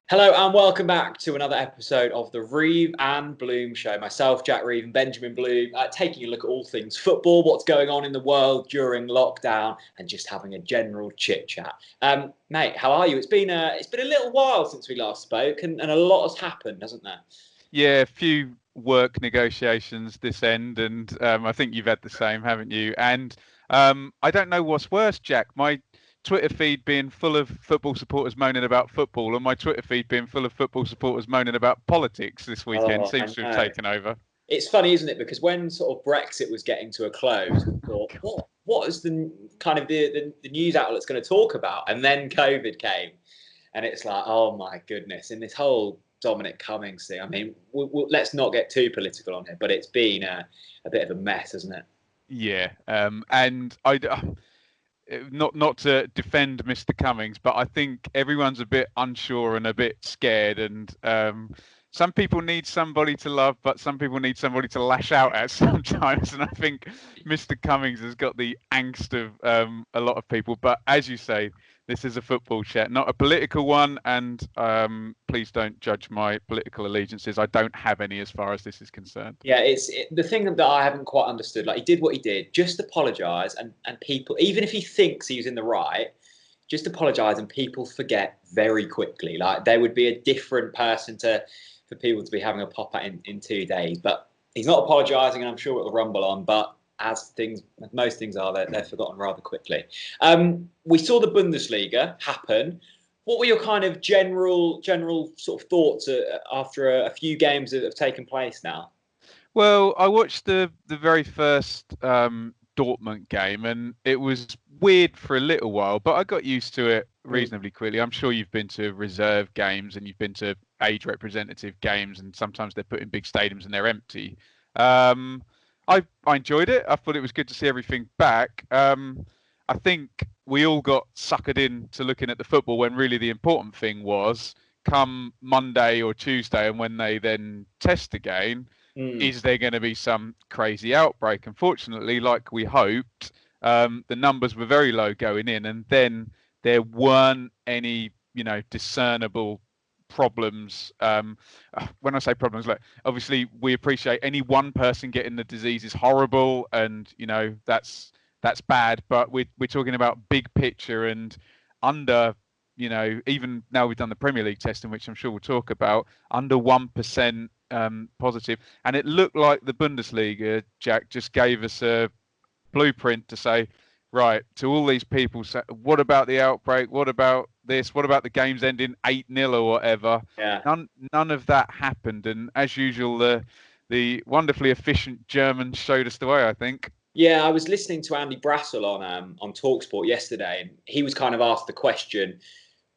Hello and welcome back to another episode of the Reeve and Bloom Show. Myself, Jack Reeve and Benjamin Bloom, taking a look at all things football, what's going on in the world during lockdown, and just having a general chit chat. Mate, how are you? It's been a little while since we last spoke, and a lot has happened, hasn't there? Yeah, a few work negotiations this end, and I think you've had the same, haven't you? And I don't know what's worse, Jack. My Twitter feed being full of football supporters moaning about football, and my Twitter feed being full of football supporters moaning about politics this weekend seems to have taken over. It's funny, isn't it? Because when sort of Brexit was getting to a close, we thought, what is the kind of the news outlets going to talk about? And then COVID came, and it's like, oh my goodness! In this whole Dominic Cummings thing, I mean, let's not get too political on it, but it's been a bit of a mess, hasn't it? Yeah, and I. Not to defend Mr. Cummings, but I think everyone's a bit unsure and a bit scared, and some people need somebody to love, but some people need somebody to lash out at sometimes. And I think Mr. Cummings has got the angst of a lot of people. But as you say, this is a football chat, not a political one. And please don't judge my political allegiances. I don't have any as far as this is concerned. Yeah, the thing that I haven't quite understood. Like, he did what he did. Just apologise, and people, even if he thinks he was in the right, just apologise, and people forget very quickly. Like, there would be a different person for people to be having a pop at in 2 days. But he's not apologising, and I'm sure it'll rumble on. But as most things are, they're forgotten rather quickly. We saw the Bundesliga happen. What were your kind of general sort of thoughts after a few games that have taken place now? Well, I watched the very first Dortmund game, and it was weird for a little while, but I got used to it reasonably quickly. I'm sure you've been to reserve games and you've been to age representative games, and sometimes they're put in big stadiums and they're empty. I enjoyed it. I thought it was good to see everything back. I think we all got suckered into looking at the football when really the important thing was come Monday or Tuesday, and when they then test again, is there going to be some crazy outbreak? Unfortunately, like we hoped, the numbers were very low going in, and then there weren't any, discernible problems. When I say problems, like, obviously we appreciate any one person getting the disease is horrible, and that's bad, but we're talking about big picture, and under, even now we've done the Premier League testing, which I'm sure we'll talk about, under 1% positive, and it looked like the Bundesliga, Jack, just gave us a blueprint to say, right, to all these people, what about the outbreak? What about this? What about the games ending 8-0 or whatever? Yeah. None of that happened, and as usual, the wonderfully efficient Germans showed us the way, I think. Yeah, I was listening to Andy Brassel on TalkSport yesterday, and he was kind of asked the question,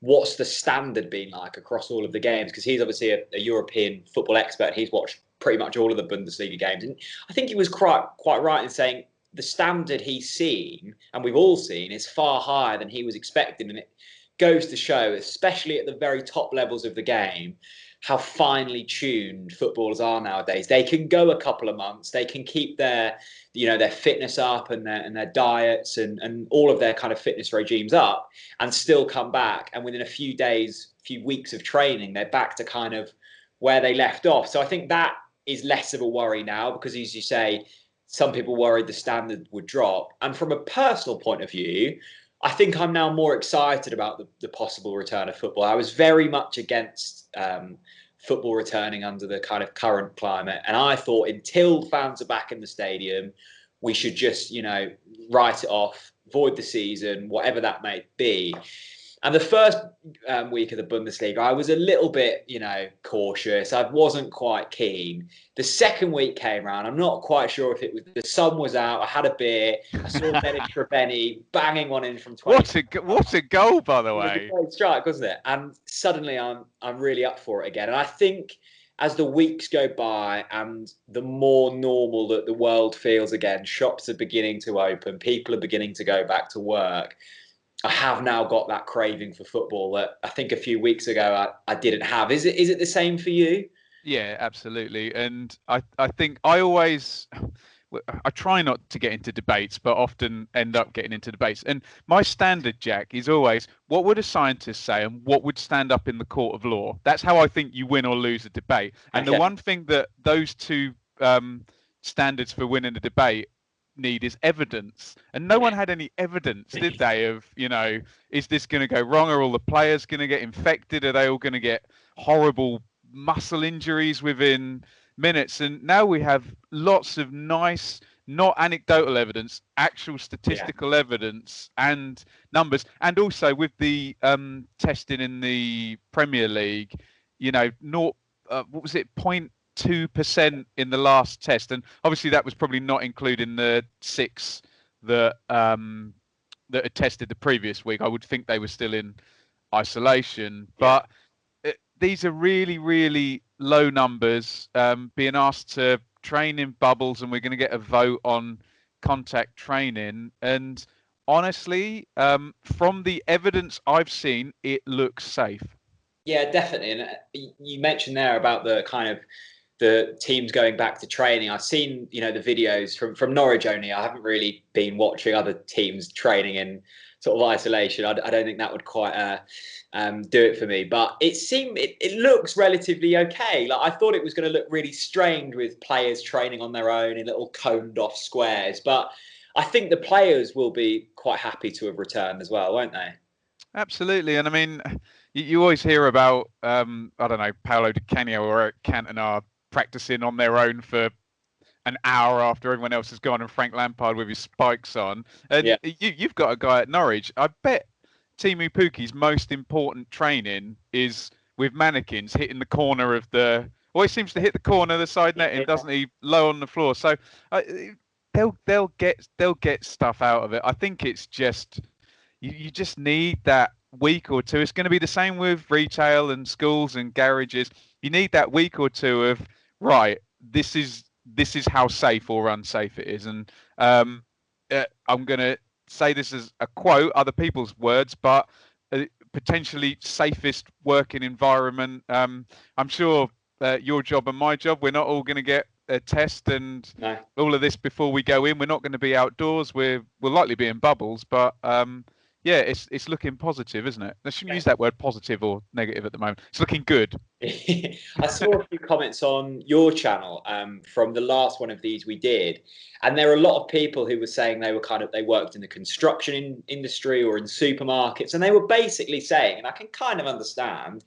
what's the standard been like across all of the games? Because he's obviously a European football expert. He's watched pretty much all of the Bundesliga games. And I think he was quite right in saying the standard he's seen, and we've all seen, is far higher than he was expecting. And it goes to show, especially at the very top levels of the game, how finely tuned footballers are nowadays. They can go a couple of months, they can keep their fitness up and their diets and all of their kind of fitness regimes up, and still come back. And within a few days, few weeks of training, they're back to kind of where they left off. So I think that is less of a worry now, because, as you say, some people worried the standard would drop. And from a personal point of view, I think I'm now more excited about the possible return of football. I was very much against football returning under the kind of current climate. And I thought, until fans are back in the stadium, we should just, write it off, void the season, whatever that may be. And the first week of the Bundesliga, I was a little bit, cautious. I wasn't quite keen. The second week came around. I'm not quite sure if it was the sun was out. I had a beer. I saw Dennis Treveni banging one in from 20. What a goal, by the way! It was a great strike, wasn't it? And suddenly I'm really up for it again. And I think as the weeks go by and the more normal that the world feels again, shops are beginning to open, people are beginning to go back to work, I have now got that craving for football that I think a few weeks ago I didn't have. Is it the same for you? Yeah, absolutely. And I think I always, I try not to get into debates, but often end up getting into debates. And my standard, Jack, is always, what would a scientist say and what would stand up in the court of law? That's how I think you win or lose a debate. And the one thing that those two standards for winning a debate need is evidence. And no one had any evidence, did they, of, is this going to go wrong? Are all the players going to get infected? Are they all going to get horrible muscle injuries within minutes? And now we have lots of nice, not anecdotal evidence, actual statistical evidence and numbers. And also with the testing in the Premier League, what was it, 0.2% in the last test, and obviously that was probably not including the 6 that that had tested the previous week. I would think they were still in isolation, but these are really, really low numbers. Being asked to train in bubbles, and we're going to get a vote on contact training. And honestly, from the evidence I've seen, it looks safe. Yeah, definitely. And you mentioned there about the kind of the teams going back to training. I've seen, the videos from Norwich only. I haven't really been watching other teams training in sort of isolation. I don't think that would quite do it for me. But it looks relatively okay. Like, I thought it was going to look really strained with players training on their own in little coned off squares. But I think the players will be quite happy to have returned as well, won't they? Absolutely. And I mean, you always hear about, I don't know, Paolo Di Canio or Eric Cantona practicing on their own for an hour after everyone else has gone, and Frank Lampard with his spikes on. And you've got a guy at Norwich. I bet Timu Puki's most important training is with mannequins hitting the corner of the. Well, he seems to hit the corner of the side netting, doesn't he? Low on the floor. So they'll get stuff out of it. I think it's just you just need that week or two. It's going to be the same with retail and schools and garages. You need that week or two of, right, this is how safe or unsafe it is. And I'm going to say this as a quote, other people's words, but potentially safest working environment. I'm sure your job and my job, we're not all going to get a test and all of this before we go in. We're not going to be outdoors. We'll likely be in bubbles, but it's looking positive, isn't it? I shouldn't use that word positive or negative at the moment. It's looking good. I saw a few comments on your channel from the last one of these we did, and there were a lot of people who were saying they worked in the construction industry or in supermarkets, and they were basically saying, and I can kind of understand,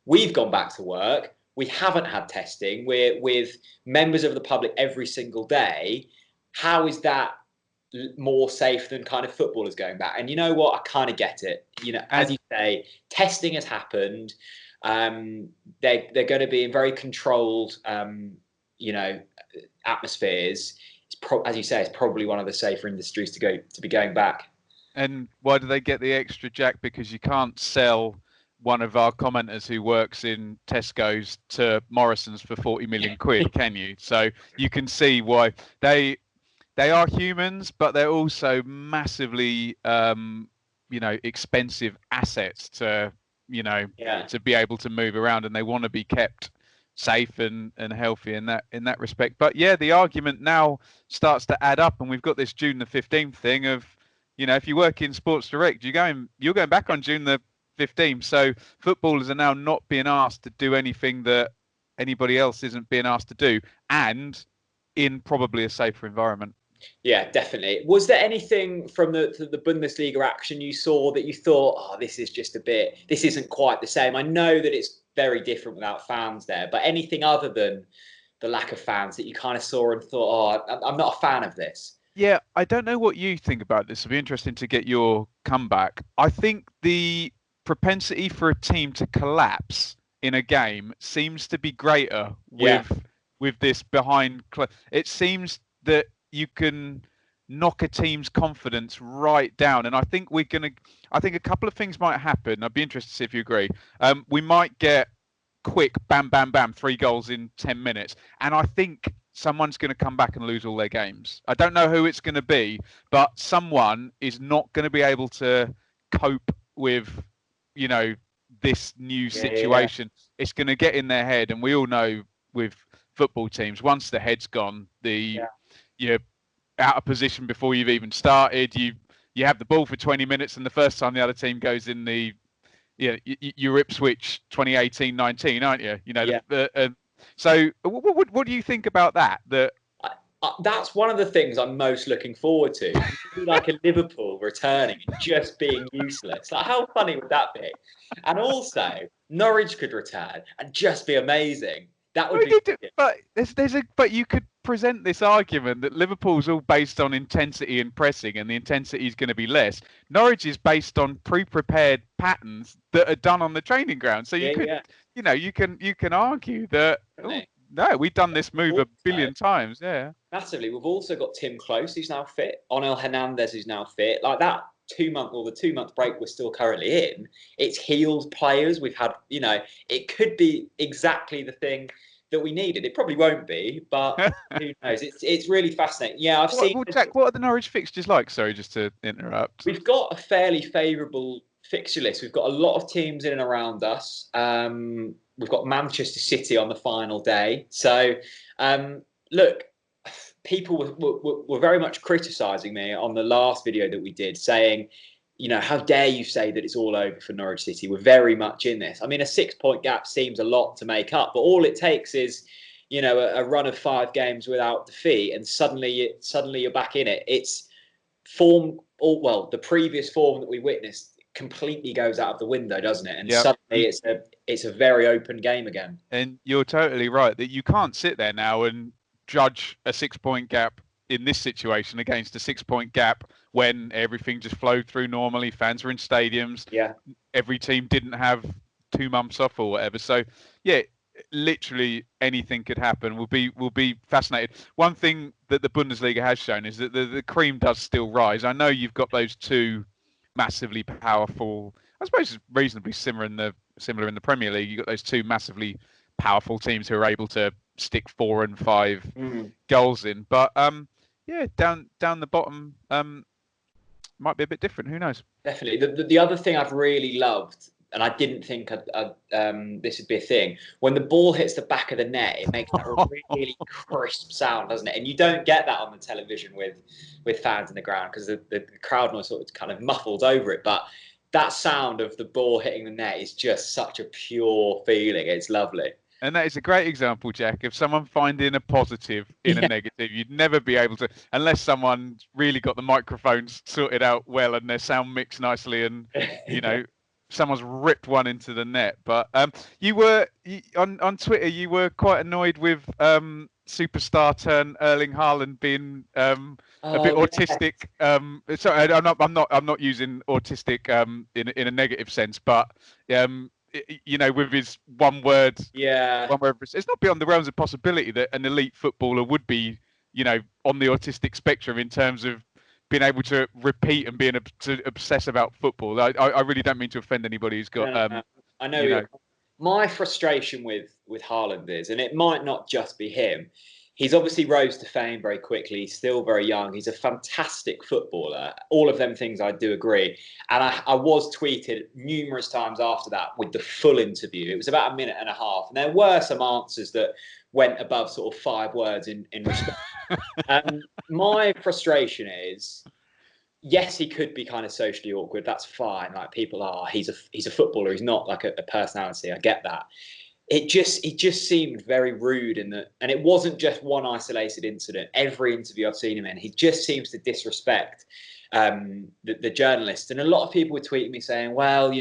we've gone back to work, we haven't had testing, we're with members of the public every single day. How is that more safe than kind of footballers going back? And you know what, I kind of get it. As you say, testing has happened. They're going to be in very controlled atmospheres. As you say, it's probably one of the safer industries to be going back. And why do they get the extra, Jack? Because you can't sell one of our commenters who works in Tesco's to Morrison's for 40 million quid, can you? So you can see why they are humans, but they're also massively, expensive assets to be able to move around, and they want to be kept safe and healthy in that respect. But the argument now starts to add up, and we've got this June the 15th thing of, if you work in Sports Direct, you're going back on June the 15th. So footballers are now not being asked to do anything that anybody else isn't being asked to do, and in probably a safer environment. Yeah, definitely. Was there anything from the Bundesliga action you saw that you thought, this isn't quite the same? I know that it's very different without fans there, but anything other than the lack of fans that you kind of saw and thought, I'm not a fan of this? Yeah, I don't know what you think about this. It'll be interesting to get your comeback. I think the propensity for a team to collapse in a game seems to be greater with this behind. It seems that you can knock a team's confidence right down, and I think a couple of things might happen. I'd be interested to see if you agree. We might get quick bam, bam, bam, 3 goals in 10 minutes, and I think someone's going to come back and lose all their games. I don't know who it's going to be, but someone is not going to be able to cope with, this new situation. It's going to get in their head, and we all know with football teams, once the head's gone, your out of position before you've even started. You have the ball for 20 minutes, and the first time the other team goes in the you're Ipswich 2018-19, aren't you? You know, Yeah. So what do you think about that? That's one of the things I'm most looking forward to. Maybe like a Liverpool returning and just being useless. Like, how funny would that be? And also, Norwich could return and just be amazing. That would be. But you could present this argument that Liverpool's all based on intensity and pressing, and the intensity is going to be less. Norwich is based on pre-prepared patterns that are done on the training ground. So you could, you can argue that. No, we've done this move a billion times. Yeah, massively. We've also got Tim Close, who's now fit. Onel Hernandez, who's now fit. Like that 2 month break we're still currently in. It's healed players. We've had, it could be exactly the thing that we needed. It probably won't be, but who knows? It's really fascinating. Yeah, I've seen. Well, Jack, what are the Norwich fixtures like? Sorry, just to interrupt. We've got a fairly favourable fixture list. We've got a lot of teams in and around us. We've got Manchester City on the final day. So, look, people were very much criticising me on the last video that we did, saying, how dare you say that it's all over for Norwich City? We're very much in this. I mean, a 6-point gap seems a lot to make up, but all it takes is, a run of 5 games without defeat, and suddenly you're back in it. It's form, the previous form that we witnessed completely goes out of the window, doesn't it? And suddenly it's a very open game again. And you're totally right that you can't sit there now and judge a 6-point gap in this situation against a 6-point gap when everything just flowed through normally. Fans were in stadiums. Yeah. Every team didn't have 2 months off or whatever. So yeah, literally anything could happen. We'll be fascinated. One thing that the Bundesliga has shown is that the cream does still rise. I know you've got those 2 massively powerful, I suppose it's reasonably similar in the Premier League. You've got those 2 massively powerful teams who are able to stick 4 and 5 goals in. But down the bottom might be a bit different. Who knows? Definitely. The other thing I've really loved, and I didn't think this would be a thing, when the ball hits the back of the net, it makes that really crisp sound, doesn't it? And you don't get that on the television with fans in the ground, because the crowd noise sort of kind of muffles over it. But that sound of the ball hitting the net is just such a pure feeling. It's lovely. And that is a great example, Jack, of someone finding a positive in a negative. You'd never be able to, unless someone's really got the microphones sorted out well and their sound mixed nicely, and someone's ripped one into the net. But you were on Twitter. You were quite annoyed with superstar turn Erling Haaland being a bit autistic. Sorry, I'm not using autistic in a negative sense, but with his one word. It's not beyond the realms of possibility that an elite footballer would be, on the autistic spectrum in terms of being able to repeat and being to obsess about football. I really don't mean to offend anybody who's got. No. I know. My frustration with Haaland is, and it might not just be him. He's obviously rose to fame very quickly. He's still very young. He's a fantastic footballer. All of them things I do agree. And I was tweeted numerous times after that with the full interview. It was about 1.5 minutes. And there were some answers that went above sort of 5 words in respect. My frustration is, yes, he could be kind of socially awkward. That's fine. Like, people are. He's a footballer. He's not like a personality. I get that. It just seemed very rude, and it wasn't just one isolated incident. Every interview I've seen him in, he just seems to disrespect the journalists. And a lot of people were tweeting me saying, well,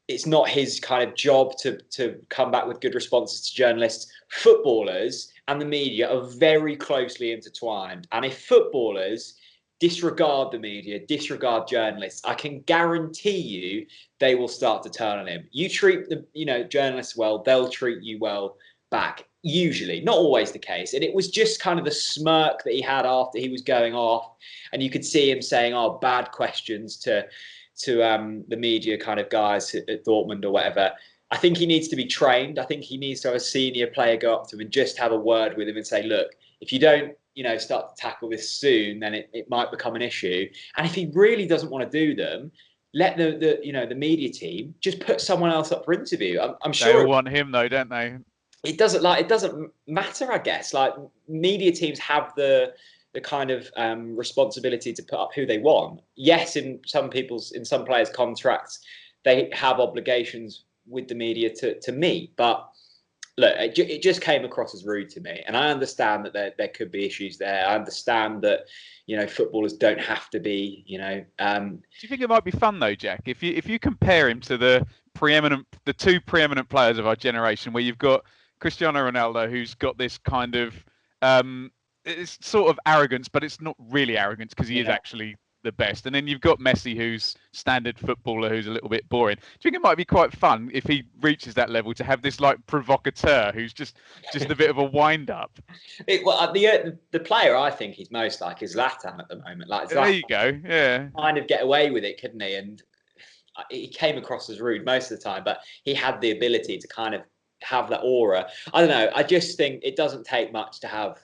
it's not his kind of job to come back with good responses to journalists. Footballers and the media are very closely intertwined. And if footballers disregard the media, disregard journalists, I can guarantee you they will start to turn on him. You treat the journalists well, they'll treat you well back. Usually, not always the case. And it was just kind of the smirk that he had after he was going off, and you could see him saying, bad questions to the media kind of guys at Dortmund or whatever. I think he needs to be trained. I think he needs to have a senior player go up to him and just have a word with him and say, look, if you don't start to tackle this soon, then it might become an issue. And if he really doesn't want to do them, let the media team just put someone else up for interview. I'm sure they want him though, don't they? it doesn't matter, I guess. Like, media teams have the kind of responsibility to put up who they want. Yes, in some players' contracts, they have obligations with the media to meet, but look, it just came across as rude to me. And I understand that there could be issues there. I understand that, footballers don't have to be, Do you think it might be fun though, Jack? If you compare him to the two preeminent players of our generation, where you've got Cristiano Ronaldo, who's got this kind of it's sort of arrogance, but it's not really arrogance because he is actually the best. And then you've got Messi, who's standard footballer, who's a little bit boring. Do you think it might be quite fun if he reaches that level to have this like provocateur who's just a bit of a wind up? The player I think he's most like is Zlatan at the moment. Like, Zlatan, there you go, yeah. Kind of get away with it, couldn't he? And he came across as rude most of the time, but he had the ability to kind of have that aura. I don't know. I just think it doesn't take much to have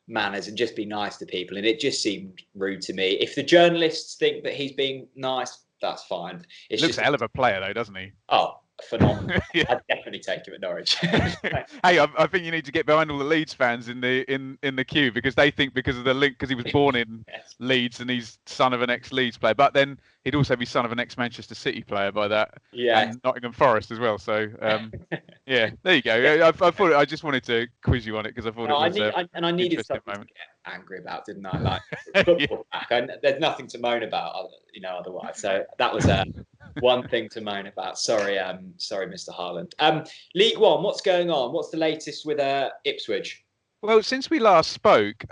manners and just be nice to people, and it just seemed rude to me. If the journalists think that he's being nice, that's fine. He looks a hell of a player though, doesn't he? Oh, phenomenal. Yeah. I'd definitely take him at Norwich. Hey, I think you need to get behind all the Leeds fans in the queue, because they think because of the link, because he was born in Leeds and he's son of an ex-Leeds player, but then he'd also be son of an ex-Manchester City player by that, and Nottingham Forest as well. So yeah, there you go. I thought I just wanted to quiz you on it because I thought it was I needed something to get angry about, didn't I? Like, football back. There's nothing to moan about, otherwise. So that was one thing to moan about. Sorry, Mr. Haaland. League One, what's going on? What's the latest with Ipswich? Well, since we last spoke,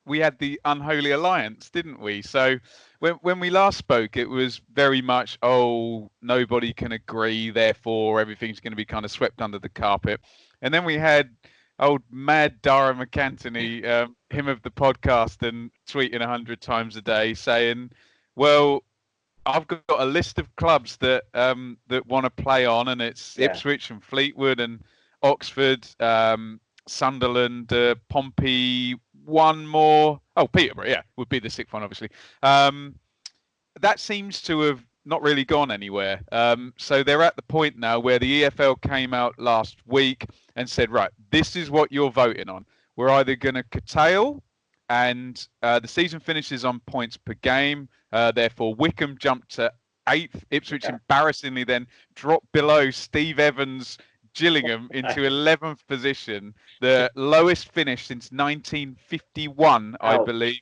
we had the unholy alliance, didn't we? So when we last spoke, it was very much, nobody can agree, therefore everything's going to be kind of swept under the carpet. And then we had old mad Dara McAntony, him of the podcast and tweeting 100 times a day saying, well, I've got a list of clubs that want to play on, and it's Ipswich and Fleetwood and Oxford, Sunderland, Pompey, one more. Oh, Peterborough, would be the sixth one, obviously. That seems to have not really gone anywhere. So they're at the point now where the EFL came out last week and said, right, this is what you're voting on. We're either going to curtail, and the season finishes on points per game. Therefore, Wickham jumped to 8th. Ipswich embarrassingly then dropped below Steve Evans' Gillingham into 11th position, the lowest finish since 1951, I believe.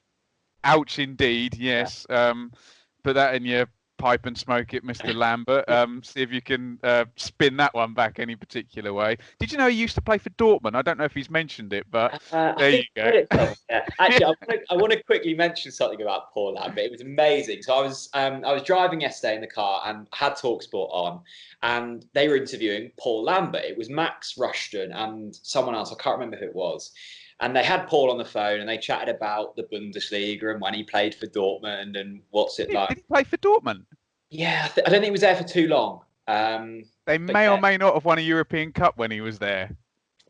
Ouch, indeed. Yes. Put that in your pipe and smoke it, Mr. Lambert. See if you can spin that one back any particular way. Did you know he used to play for Dortmund? I don't know if he's mentioned it, but there you go. Actually, I want to quickly mention something about Paul Lambert. It was amazing. So I was driving yesterday in the car and had TalkSport on, and they were interviewing Paul Lambert. It was Max Rushton and someone else. I can't remember who it was. And they had Paul on the phone and they chatted about the Bundesliga and when he played for Dortmund and what's it like. Did he play for Dortmund? Yeah, I don't think he was there for too long. They may or may not have won a European Cup when he was there.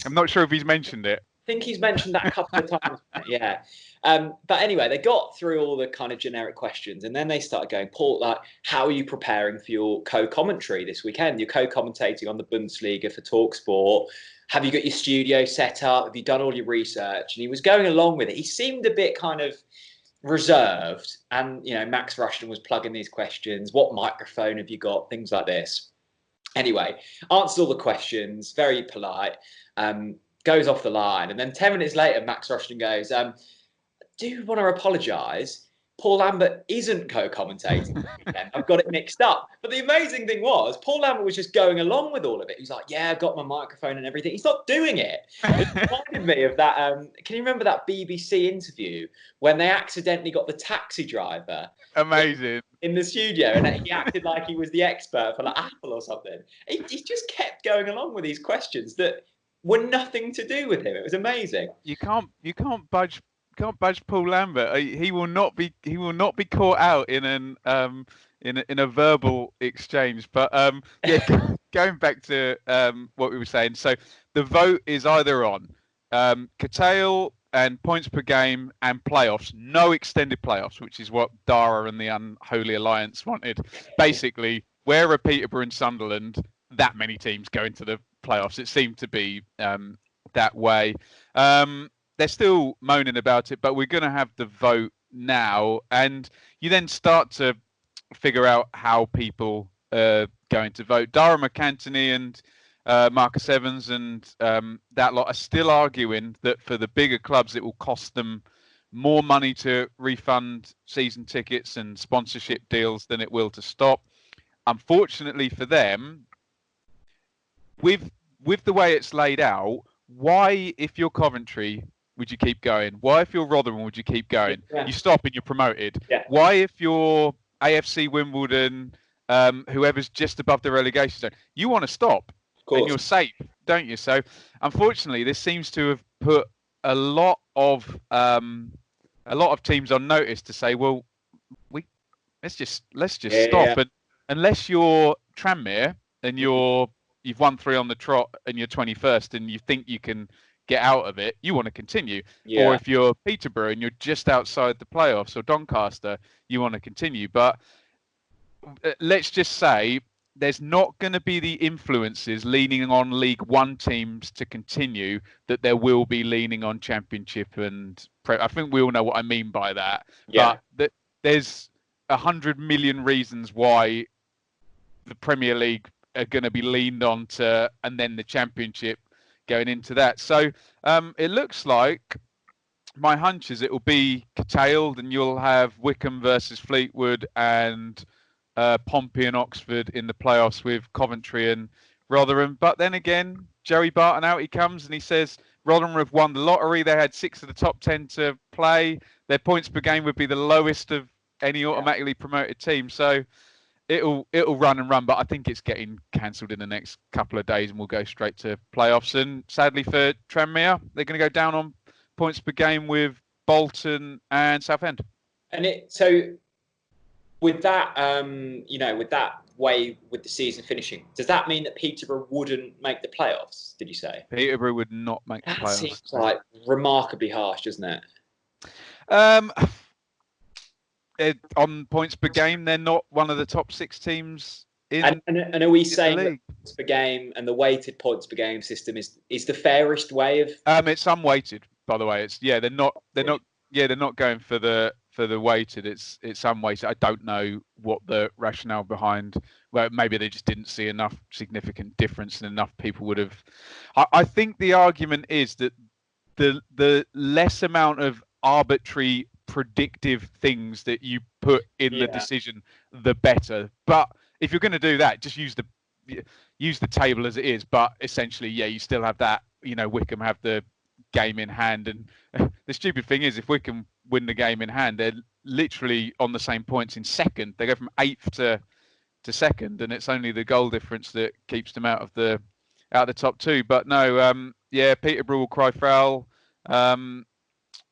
I'm not sure if he's mentioned it. I think he's mentioned that a couple of times. Yeah. But anyway, they got through all the kind of generic questions and then they started going, Paul, like, how are you preparing for your co-commentary this weekend? You're co-commentating on the Bundesliga for TalkSport. Have you got your studio set up? Have you done all your research? And he was going along with it. He seemed a bit kind of reserved. And, Max Rushton was plugging these questions. What microphone have you got? Things like this. Anyway, answers all the questions, very polite, goes off the line. And then 10 minutes later, Max Rushton goes, do want to apologise. Paul Lambert isn't co-commentating. I've got it mixed up. But the amazing thing was, Paul Lambert was just going along with all of it. He was like, yeah, I've got my microphone and everything. He's not doing it. It reminded me of that. Can you remember that BBC interview when they accidentally got the taxi driver? Amazing. In the studio, and he acted like he was the expert for like Apple or something. He just kept going along with these questions that were nothing to do with him. It was amazing. You can't budge Paul Lambert. He will not be caught out in a verbal exchange. But going back to what we were saying. So the vote is either on curtail and points per game and playoffs, no extended playoffs, which is what Dara and the Unholy Alliance wanted. Basically, where are Peterborough and Sunderland? That many teams go into the playoffs. It seemed to be that way. They're still moaning about it, but we're going to have the vote now, and you then start to figure out how people are going to vote. Dara McAntony and Marcus Evans and that lot are still arguing that for the bigger clubs it will cost them more money to refund season tickets and sponsorship deals than it will to stop. Unfortunately for them, with the way it's laid out, why, if you're Coventry, would you keep going? Why, if you're Rotherham, would you keep going? Yeah. You stop and you're promoted. Yeah. Why, if you're AFC Wimbledon, whoever's just above the relegation zone, you want to stop and you're safe, don't you? So, unfortunately, this seems to have put a lot of teams on notice to say, well, let's just stop. And unless you're Tranmere and you've won 3 on the trot and you're 21st and you think you can get out of it, you want to continue. Yeah. Or if you're Peterborough and you're just outside the playoffs, or Doncaster, you want to continue. But let's just say there's not going to be the influences leaning on League One teams to continue that there will be leaning on Championship and I think we all know what I mean by that. Yeah. But there's 100 million reasons why the Premier League are going to be leaned on to, and then the Championship going into that. So it looks like, my hunch is it will be curtailed, and you'll have Wycombe versus Fleetwood and Pompey and Oxford in the playoffs with Coventry and Rotherham. But then again, Joey Barton out he comes and he says Rotherham have won the lottery. They had 6 of the top 10 to play. Their points per game would be the lowest of any automatically promoted team. So it'll run and run, but I think it's getting cancelled in the next couple of days and we'll go straight to playoffs. And sadly for Tranmere, they're going to go down on points per game with Bolton and Southend. And so with that, with that way with the season finishing, does that mean that Peterborough wouldn't make the playoffs? Did you say Peterborough would not make the playoffs? That seems like remarkably harsh, doesn't it? On points per game, they're not one of the top 6 teams in. And are we saying that points per game and the weighted points per game system is the fairest way of? It's unweighted, by the way. They're not going for the weighted. It's unweighted. I don't know what the rationale behind. Well, maybe they just didn't see enough significant difference, and enough people would have. I think the argument is that the less amount of arbitrary predictive things that you put in the decision, the better. But if you're going to do that, just use the table as it is. But essentially, you still have that. Wycombe have the game in hand, and the stupid thing is, if Wycombe win the game in hand, they're literally on the same points in second. They go from 8th to second, and it's only the goal difference that keeps them out of the top 2. But no, Peterborough will cry foul.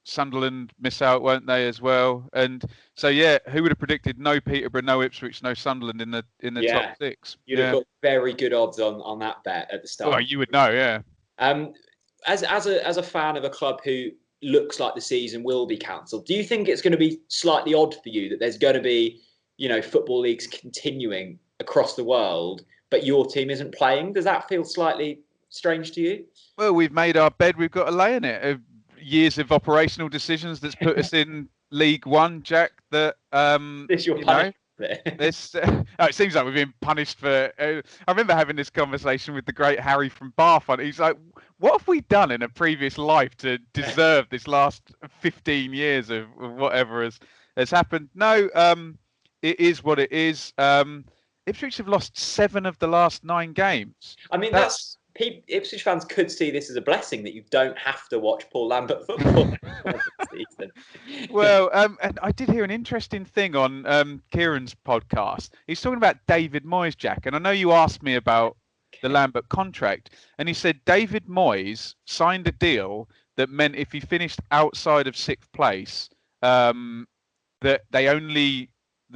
Sunderland miss out, won't they, as well? And so, who would have predicted no Peterborough, no Ipswich, no Sunderland in the top 6? You'd have got very good odds on that bet at the start. Well, you would know, yeah. As a fan of a club who looks like the season will be cancelled, do you think it's going to be slightly odd for you that there's going to be, football leagues continuing across the world, but your team isn't playing? Does that feel slightly strange to you? Well, we've made our bed, we've got to lay in it. Years of operational decisions that's put us in League One, Jack. That this your punishment. It seems like we've been punished for. I remember having this conversation with the great Harry from Bath. He's like, "What have we done in a previous life to deserve this last 15 years of whatever has happened?" No, it is what it is. Ipswich have lost 7 of the last 9 games. I mean, that's Ipswich fans could see this as a blessing that you don't have to watch Paul Lambert football. Well, and I did hear an interesting thing on Kieran's podcast. He's talking about David Moyes, Jack, and I know you asked me about the Lambert contract, and he said David Moyes signed a deal that meant if he finished outside of 6th place, that the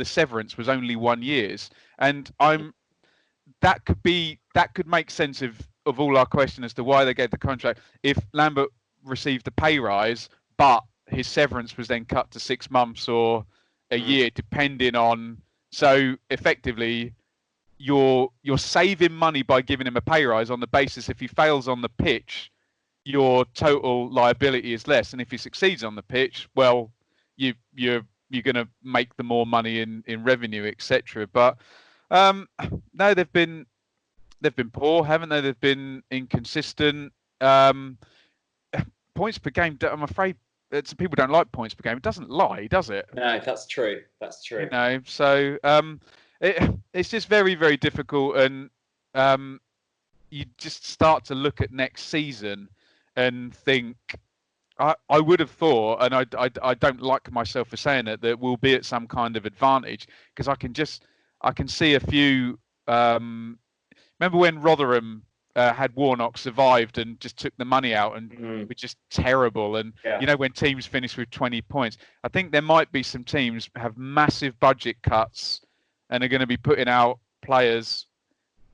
severance was only 1 year's, and that could make sense of all our question as to why they gave the contract. If Lambert received the pay rise, but his severance was then cut to 6 months or a year, depending on. So effectively, you're saving money by giving him a pay rise on the basis if he fails on the pitch, your total liability is less, and if he succeeds on the pitch, well, you're going to make the more money in revenue, etc. But no, they've been poor, haven't they? They've been inconsistent. Points per game, I'm afraid some people don't like points per game. It doesn't lie, does it? No, that's true. That's true. You know, so it's just very, very difficult, and you just start to look at next season and think, I would have thought, and I don't like myself for saying it, that we'll be at some kind of advantage, because I can see a few. Remember when Rotherham had Warnock, survived and just took the money out, and it was just terrible. And you know, when teams finish with 20 points, I think there might be some teams have massive budget cuts and are going to be putting out players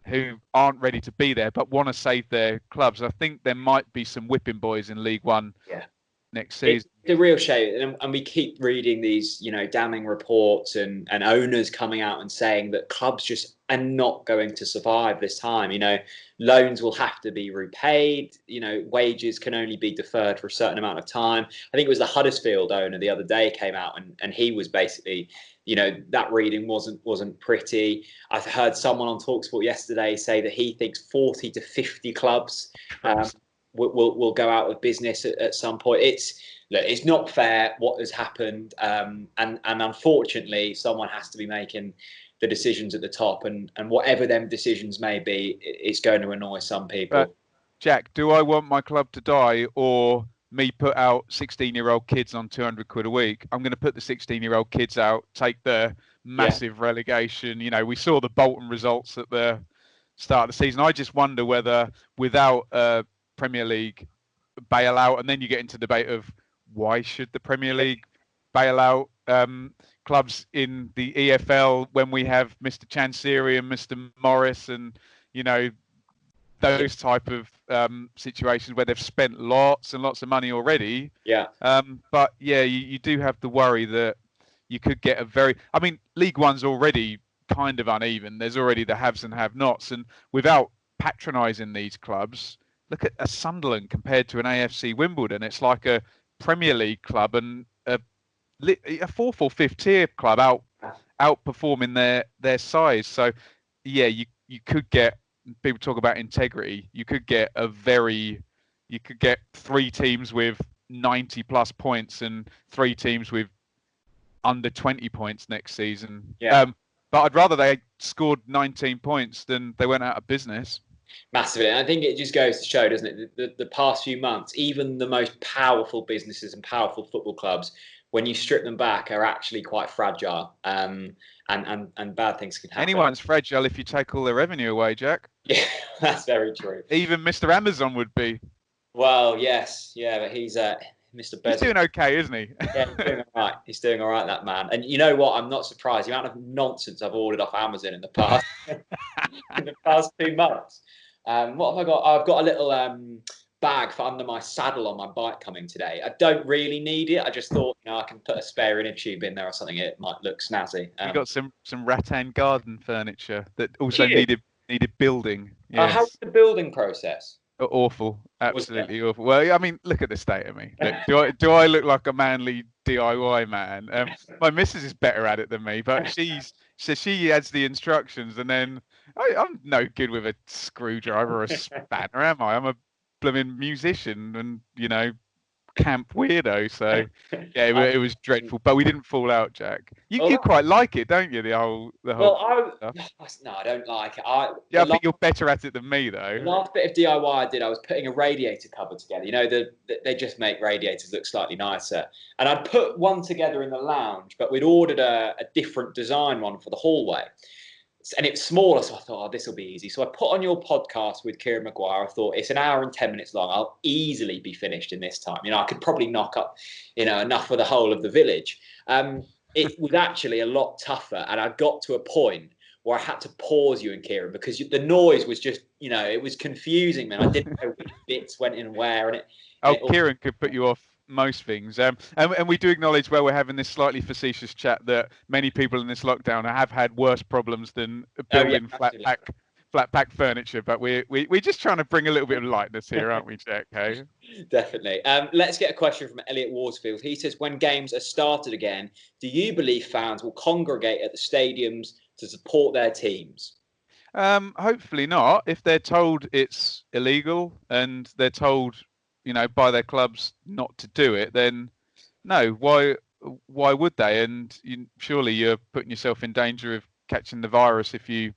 who aren't ready to be there but want to save their clubs. I think there might be some whipping boys in League One next season. It's a real shame, and we keep reading these, you know, damning reports and owners coming out and saying that clubs just are not going to survive this time. You know, loans will have to be repaid. You know, wages can only be deferred for a certain amount of time. I think it was the Huddersfield owner the other day came out and he was basically, you know, that reading wasn't pretty. I've heard someone on TalkSport yesterday say that he thinks 40 to 50 clubs will go out of business at some point. It's not fair what has happened, and unfortunately, someone has to be making the decisions at the top, and whatever them decisions may be, it's going to annoy some people. But Jack, do I want my club to die, or me put out 16-year-old kids on 200 quid a week? I'm going to put the 16-year-old kids out, take the massive relegation. You know, we saw the Bolton results at the start of the season. I just wonder whether, without Premier League bailout, and then you get into debate of why should the Premier League bail out clubs in the EFL when we have Mr. Chansiri and Mr. Morris, and you know, those type of situations where they've spent lots and lots of money already. But yeah, you do have the worry that you could get I mean, League One's already kind of uneven. There's already the haves and have-nots, and without patronising these clubs, look at a Sunderland compared to an AFC Wimbledon. It's like a Premier League club and a fourth or fifth tier club outperforming their size. So yeah, you could get, people talk about integrity, you could get 3 teams with 90 plus points and 3 teams with under 20 points next season. But I'd rather they scored 19 points than they went out of business. Massively. And I think it just goes to show, doesn't it, the past few months, even the most powerful businesses and powerful football clubs, when you strip them back, are actually quite fragile, and bad things can happen. Anyone's fragile if you take all their revenue away, Jack. Yeah, that's very true. Even Mr. Amazon would be. Well, yes, yeah, but he's Mr. Bezos. He's doing okay, isn't he? Yeah, he's doing all right. He's doing all right, that man. And you know what? I'm not surprised. The amount of nonsense I've ordered off Amazon in the past 2 months. What have I got? I've got a little bag for under my saddle on my bike coming today. I don't really need it. I just thought, you know, I can put a spare inner tube in there or something. It might look snazzy. You got some rattan garden furniture that also needed building. Yes. How's the building process? Awful, absolutely awful. Well, I mean, look at the state of me. Look, do I look like a manly DIY man? My missus is better at it than me, but she adds the instructions, and then I'm no good with a screwdriver or a spanner, am I? I'm a blooming musician and, you know, camp weirdo. So yeah, it was dreadful, but we didn't fall out, Jack. You quite like it, don't you? The whole stuff. No, I don't like it. I think you're better at it than me, though. The last bit of DIY I did, I was putting a radiator cover together. You know, they just make radiators look slightly nicer. And I'd put one together in the lounge, but we'd ordered a different design one for the hallway. And it's smaller, so I thought, oh, this will be easy. So I put on your podcast with Kieran Maguire. I thought, it's an hour and 10 minutes long. I'll easily be finished in this time. You know, I could probably knock up, you know, enough for the whole of the village. It was actually a lot tougher. And I got to a point where I had to pause you and Kieran, because the noise was just, you know, it was confusing, man. I didn't know which bits went in where. Kieran could put you off most things. And we do acknowledge where we're having this slightly facetious chat that many people in this lockdown have had worse problems than Oh yeah, building flat pack furniture. But we're just trying to bring a little bit of lightness here, aren't we, Jack? Hey? definitely. Let's get a question from Elliot Warsfield. He says, when games are started again, do you believe fans will congregate at the stadiums to support their teams? Hopefully not. If they're told it's illegal and they're told, by their clubs not to do it, then no. Why would they? And surely you're putting yourself in danger of catching the virus if you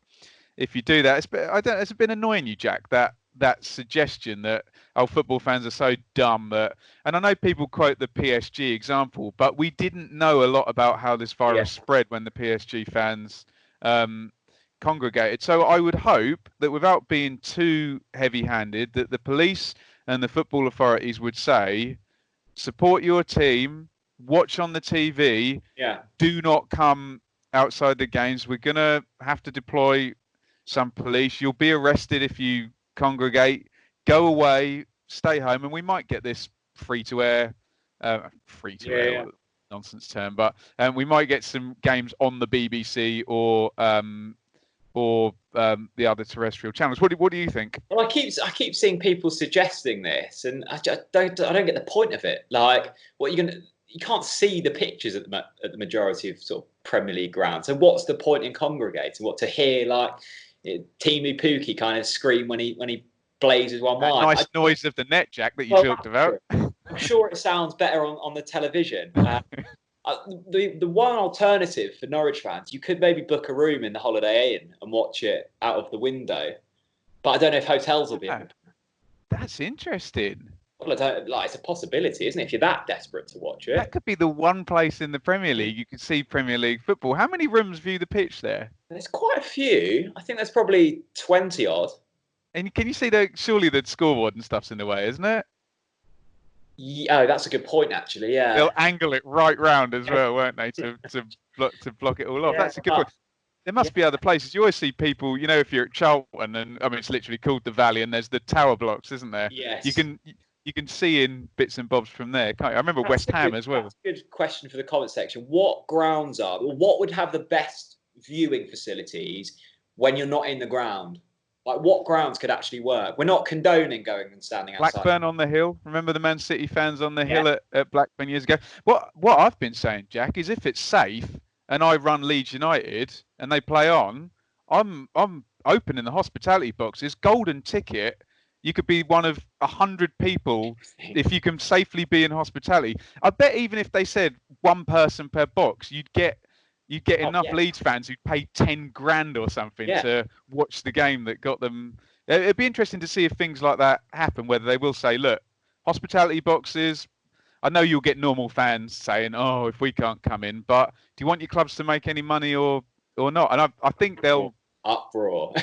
do that. It's been annoying you, Jack. That suggestion that football fans are so dumb that, and I know people quote the PSG example, but we didn't know a lot about how this virus spread when the PSG fans congregated. So I would hope that without being too heavy-handed, that the police and the football authorities would say, support your team, watch on the TV, do not come outside the games. We're going to have to deploy some police. You'll be arrested if you congregate. Go away, stay home, and we might get this free-to-air, nonsense term, but we might get some games on the BBC or the other terrestrial channels. What do you think? Well, I keep seeing people suggesting this, and I don't get the point of it. Like, you can't see the pictures at the majority of sort of Premier League grounds. So what's the point in congregating? What to hear like Timu Pukki kind of scream when he blazes one wide? Nice noise of the net, Jack, that you talked about. I'm sure it sounds better on the television. The one alternative for Norwich fans, you could maybe book a room in the Holiday Inn and watch it out of the window. But I don't know if hotels will be open. That's interesting. Well, it's a possibility, isn't it? If you're that desperate to watch it. That could be the one place in the Premier League you could see Premier League football. How many rooms view the pitch there? There's quite a few. I think there's probably 20 odd. And can you see surely the scoreboard and stuff's in the way, isn't it? Yeah, oh, that's a good point, actually. Yeah, they'll angle it right round as well, won't they, to block it all off? That's a good point. There must be other places. You always see people, if you're at Charlton, and I mean it's literally called the Valley, and there's the tower blocks, isn't there? Yes. You can see in bits and bobs from there, can't you? I remember West Ham as well. That's a good question for the comment section. What grounds what would have the best viewing facilities when you're not in the ground? Like, what grounds could actually work? We're not condoning going and standing outside. Blackburn on the Hill. Remember the Man City fans on the hill at Blackburn years ago? What I've been saying, Jack, is if it's safe and I run Leeds United and they play on, I'm opening the hospitality boxes, golden ticket. You could be one of 100 people if you can safely be in hospitality. I bet even if they said one person per box, you'd get enough Leeds fans who'd pay 10 grand or something to watch the game that got them. It'd be interesting to see if things like that happen, whether they will say, look, hospitality boxes. I know you'll get normal fans saying, oh, if we can't come in, but do you want your clubs to make any money or not? And I think they'll uproar.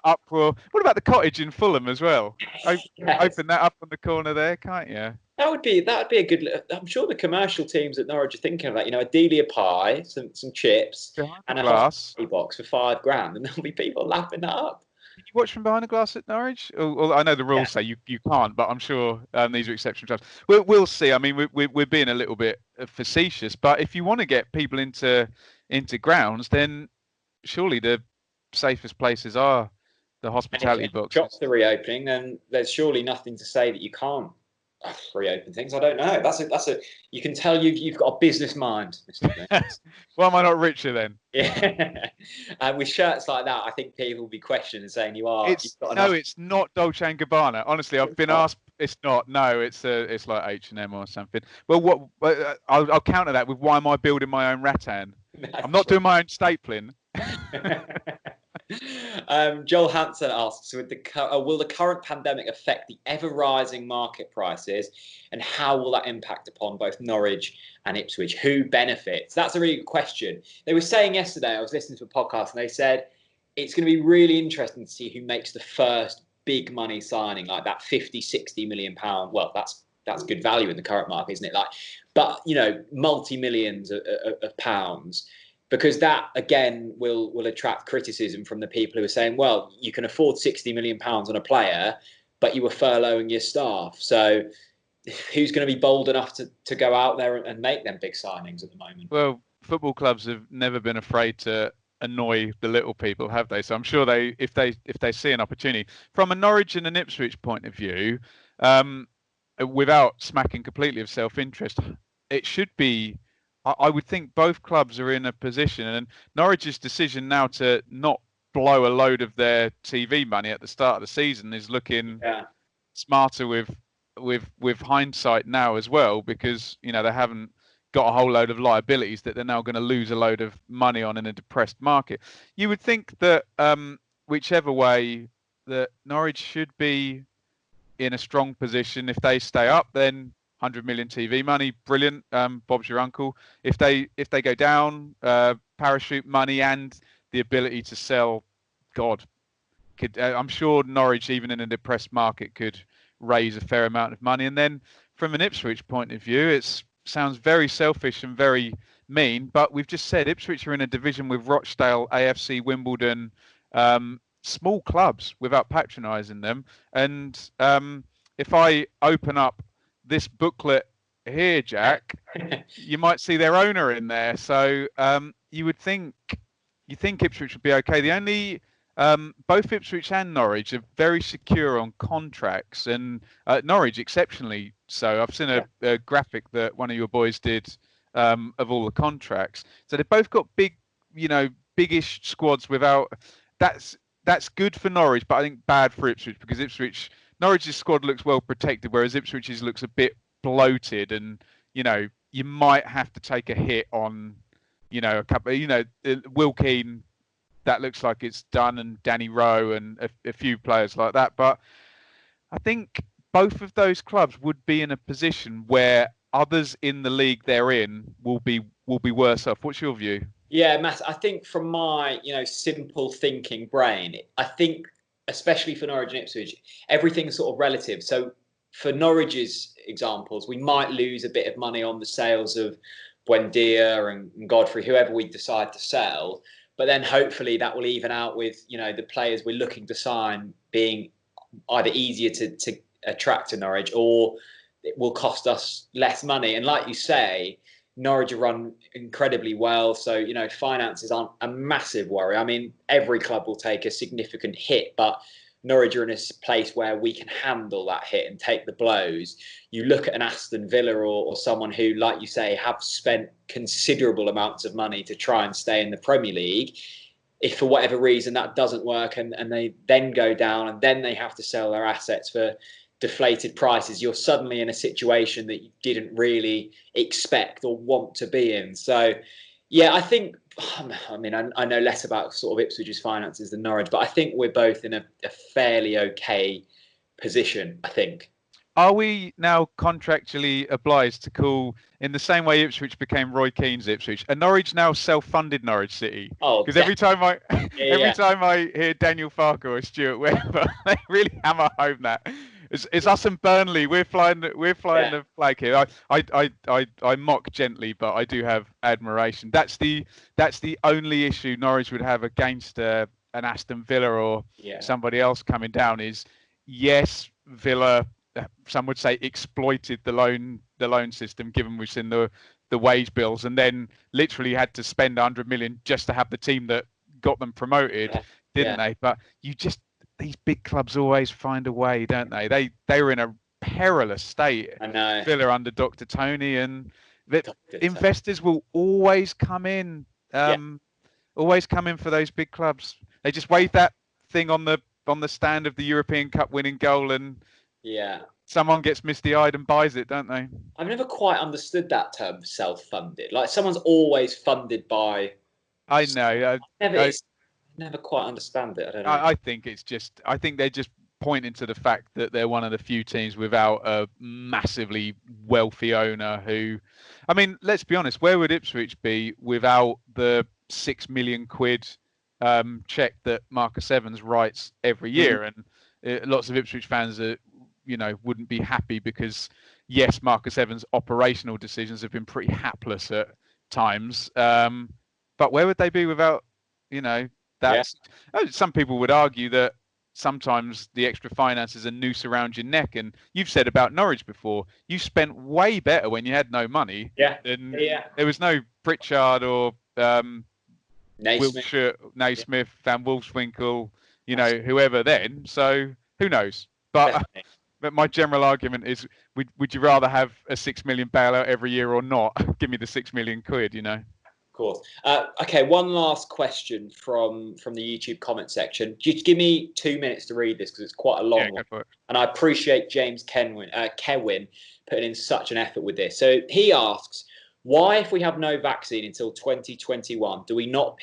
Uproar. What about the cottage in Fulham as well? Open that up on the corner there, can't you? That would be a good. I'm sure the commercial teams at Norwich are thinking of that. A Delia pie, some chips, and a hospitality box for $5,000, and there'll be people lapping that up. Did you watch from behind the glass at Norwich? I know the rules say you can't, but I'm sure these are exceptional times. We'll see. I mean, we're being a little bit facetious, but if you want to get people into grounds, then surely the safest places are the hospitality boxes. Shops are reopening, then there's surely nothing to say that you can't reopen things. I don't know. That's a. You can tell you've got a business mind, Mr. James. Why am I not richer then? Yeah. With shirts like that, I think people will be questioning and saying you are. It's not Dolce and Gabbana. Honestly, I've been asked. It's not. No, it's like H&M or something. Well, I'll counter that with why am I building my own rattan? I'm not doing my own stapling. Joel Hansen asks, will the current pandemic affect the ever-rising market prices, and how will that impact upon both Norwich and Ipswich? Who benefits? That's a really good question. They were saying yesterday, I was listening to a podcast, and they said it's going to be really interesting to see who makes the first big money signing, like that 50-60 million pound. Well, that's good value in the current market, isn't it? But multi-millions of pounds. Because that, again, will attract criticism from the people who are saying, well, you can afford £60 million on a player, but you were furloughing your staff. So who's going to be bold enough to go out there and make them big signings at the moment? Well, football clubs have never been afraid to annoy the little people, have they? So I'm sure if they see an opportunity from a Norwich and an Ipswich point of view, without smacking completely of self-interest, it should be. I would think both clubs are in a position, and Norwich's decision now to not blow a load of their TV money at the start of the season is looking smarter with hindsight now as well, because they haven't got a whole load of liabilities that they're now going to lose a load of money on in a depressed market. You would think that whichever way, that Norwich should be in a strong position. If they stay up, then 100 million TV money, brilliant. Bob's your uncle. If they go down, parachute money and the ability to sell, God, I'm sure Norwich, even in a depressed market, could raise a fair amount of money. And then from an Ipswich point of view, it sounds very selfish and very mean, but we've just said Ipswich are in a division with Rochdale, AFC, Wimbledon, small clubs, without patronising them. And if I open up this booklet here, Jack, you might see their owner in there. So you think Ipswich would be okay. The only both Ipswich and Norwich are very secure on contracts, and Norwich exceptionally so. I've seen a graphic that one of your boys did of all the contracts. So they've both got biggish squads without. That's good for Norwich, but I think bad for Ipswich, because Norwich's squad looks well protected, whereas Ipswich's looks a bit bloated, and you might have to take a hit on a couple. Will Keane, that looks like it's done, and Danny Rowe and a few players like that. But I think both of those clubs would be in a position where others in the league they're in will be worse off. What's your view? Yeah, Matt, I think from my simple thinking brain, I think especially for Norwich and Ipswich, everything's sort of relative. So for Norwich's examples, we might lose a bit of money on the sales of Buendia and Godfrey, whoever we decide to sell. But then hopefully that will even out with, the players we're looking to sign being either easier to attract to Norwich, or it will cost us less money. And like you say, Norwich are run incredibly well. So, finances aren't a massive worry. I mean, every club will take a significant hit, but Norwich are in a place where we can handle that hit and take the blows. You look at an Aston Villa or someone who, like you say, have spent considerable amounts of money to try and stay in the Premier League. If for whatever reason that doesn't work and they then go down and then they have to sell their assets for deflated prices, you're suddenly in a situation that you didn't really expect or want to be in. So, yeah, I think, I know less about sort of Ipswich's finances than Norwich, but I think we're both in a fairly okay position, I think. Are we now contractually obliged to call, in the same way Ipswich became Roy Keane's Ipswich, are Norwich now self-funded Norwich City? Oh, because every time I hear Daniel Farker or Stuart Webber, they really hammer home that it's us and Burnley. We're flying the flag here. I mock gently, but I do have admiration. That's the only issue Norwich would have against an Aston Villa or somebody else coming down is, yes, Villa, some would say, exploited the loan system, given we've seen the wage bills, and then literally had to spend 100 million just to have the team that got them promoted, didn't they? But these big clubs always find a way, don't they? They were in a perilous state. I know. Villa under Dr. Tony, and investors will always come in. Always come in for those big clubs. They just wave that thing on the stand of the European Cup winning goal, and someone gets misty-eyed and buys it, don't they? I've never quite understood that term, self-funded. Like, someone's always funded by. I know. Never quite understand it. I don't know. I think they're just pointing to the fact that they're one of the few teams without a massively wealthy owner who, I mean, let's be honest, where would Ipswich be without the £6 million check that Marcus Evans writes every year? And lots of Ipswich fans are, wouldn't be happy because, yes, Marcus Evans' operational decisions have been pretty hapless at times. But where would they be without, that? Some people would argue that sometimes the extra finance is a noose around your neck. And you've said about Norwich before, you spent way better when you had no money. Yeah. And Yeah. there was no Pritchard or Naismith. Wiltshire, Naismith, Van Wolfswinkel, whoever then. So who knows? But my general argument is, would you rather have a 6 million bailout every year or not? Give me the 6 million quid, Of course. Okay, one last question from the YouTube comment section. Just give me 2 minutes to read this because it's quite a long one. Go for it. And I appreciate James Kewin putting in such an effort with this. So he asks, why, if we have no vaccine until 2021, do we not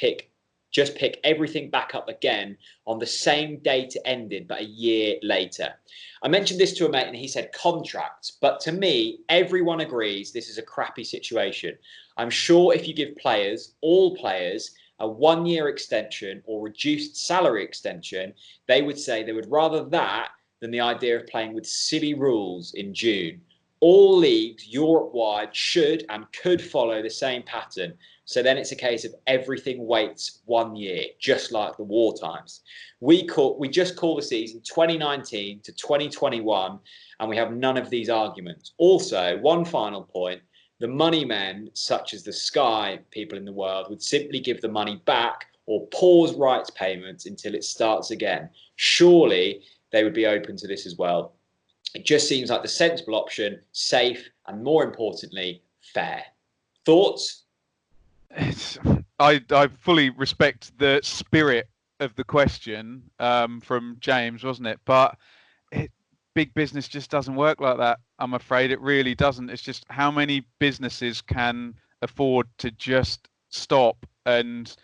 just pick everything back up again on the same date it ended, but a year later? I mentioned this to a mate and he said contracts, but to me, everyone agrees this is a crappy situation. I'm sure if you give all players, a 1-year extension or reduced salary extension, they would say they would rather that than the idea of playing with silly rules in June. All leagues Europe-wide should and could follow the same pattern. So then it's a case of everything waits 1 year, just like the war times. We just call the season 2019 to 2021, and we have none of these arguments. Also, one final point, the money men, such as the Sky people in the world, would simply give the money back or pause rights payments until it starts again. Surely they would be open to this as well. It just seems like the sensible option, safe, and more importantly, fair. Thoughts? I fully respect the spirit of the question from James, wasn't it? But big business just doesn't work like that. I'm afraid it really doesn't. It's just how many businesses can afford to just stop. And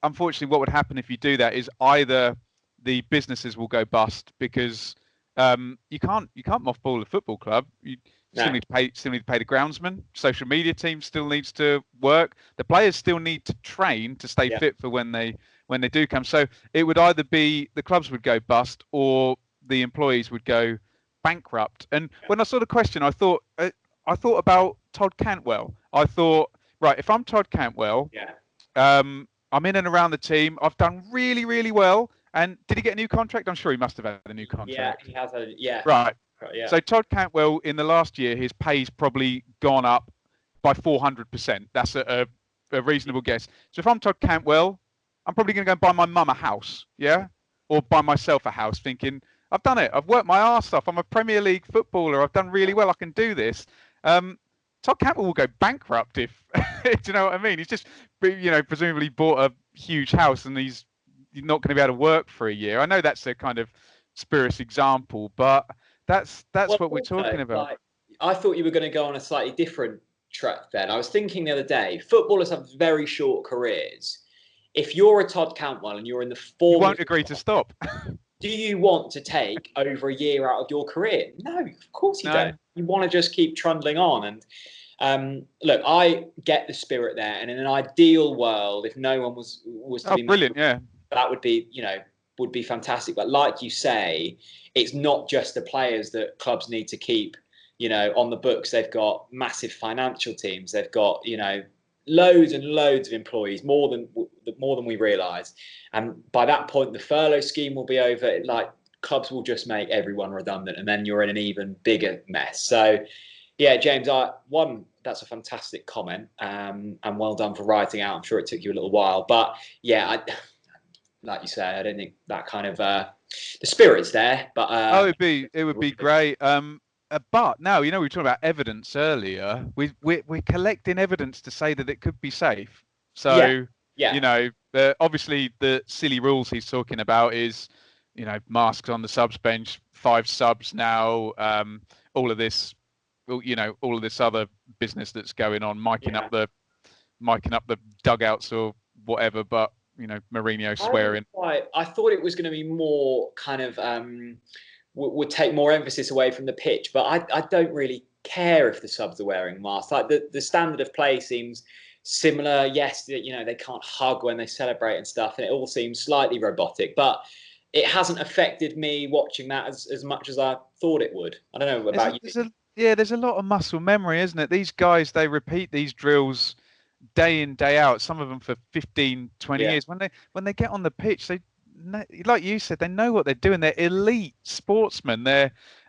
unfortunately, what would happen if you do that is either the businesses will go bust because you can't mothball a football club. You still need to pay the groundsman. Social media team still needs to work. The players still need to train to stay fit for when they do come. So it would either be the clubs would go bust or the employees would go bankrupt. And when I saw the question, I thought about Todd Cantwell. I thought, right, if I'm Todd Cantwell, I'm in and around the team. I've done really, really well. And did he get a new contract? I'm sure he must have had a new contract. Yeah, he has Right. Yeah. So Todd Cantwell, in the last year, his pay's probably gone up by 400%. That's a reasonable guess. So if I'm Todd Cantwell, I'm probably going to go and buy my mum a house, or buy myself a house, thinking, I've done it. I've worked my arse off. I'm a Premier League footballer. I've done really well. I can do this. Todd Cantwell will go bankrupt if, do you know what I mean? He's just, presumably bought a huge house and he's not going to be able to work for a year. I know that's a kind of spurious example, but that's what we're talking about. I thought you were going to go on a slightly different track then. I was thinking the other day, footballers have very short careers. If you're a Todd Cantwell and you're in the form, you won't agree to stop. Do you want to take over a year out of your career? No, of course you don't. You want to just keep trundling on. And look, I get the spirit there. And in an ideal world, if no one was to be brilliant, that would be fantastic. But like you say, it's not just the players that clubs need to keep, on the books. They've got massive financial teams. They've got, loads and loads of employees, more than we realise. And by that point, the furlough scheme will be over. Like, clubs will just make everyone redundant, and then you're in an even bigger mess. So, yeah, James, that's a fantastic comment, and well done for writing out. I'm sure it took you a little while, but yeah, like you say, I don't think that kind of the spirit's there. But it would be great. But now, we were talking about evidence earlier. We're collecting evidence to say that it could be safe. So obviously the silly rules he's talking about is, masks on the subs bench, 5 subs now, all of this other business that's going on, miking up the dugouts or whatever. But Mourinho swearing. I thought it was going to be more kind of would take more emphasis away from the pitch, but I don't really care if the subs are wearing masks. Like the standard of play seems similar. Yes, they can't hug when they celebrate and stuff, and it all seems slightly robotic, but it hasn't affected me watching that as much as I thought it would. I don't know about you. There's a lot of muscle memory, isn't it? These guys, they repeat these drills day in, day out, some of them for 15, 20 years. When they get on the pitch, like you said, they know what they're doing. They're elite sportsmen.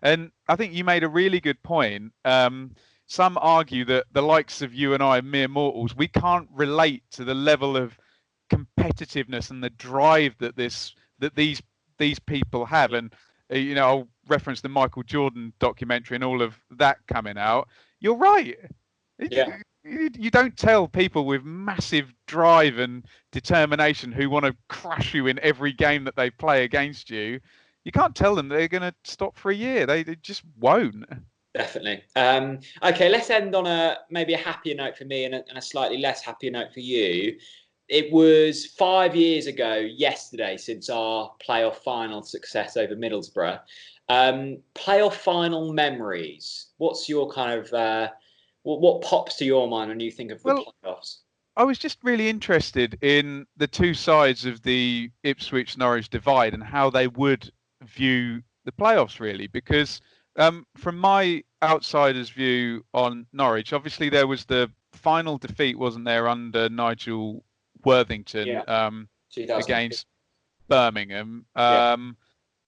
And I think you made a really good point. Some argue that the likes of you and I, mere mortals, we can't relate to the level of competitiveness and the drive that these people have. And I'll reference the Michael Jordan documentary and all of that coming out. You're right. Yeah. You don't tell people with massive drive and determination who want to crush you in every game that they play against you. You can't tell them they're going to stop for a year. They just won't. Definitely. Okay, let's end on maybe a happier note for me and a slightly less happier note for you. It was 5 years ago yesterday since our playoff final success over Middlesbrough. Playoff final memories. What's your kind of what pops to your mind when you think of the playoffs? I was just really interested in the two sides of the Ipswich-Norwich divide and how they would view the playoffs, really, because from my outsider's view on Norwich, obviously there was the final defeat, wasn't there, under Nigel Worthington against Birmingham.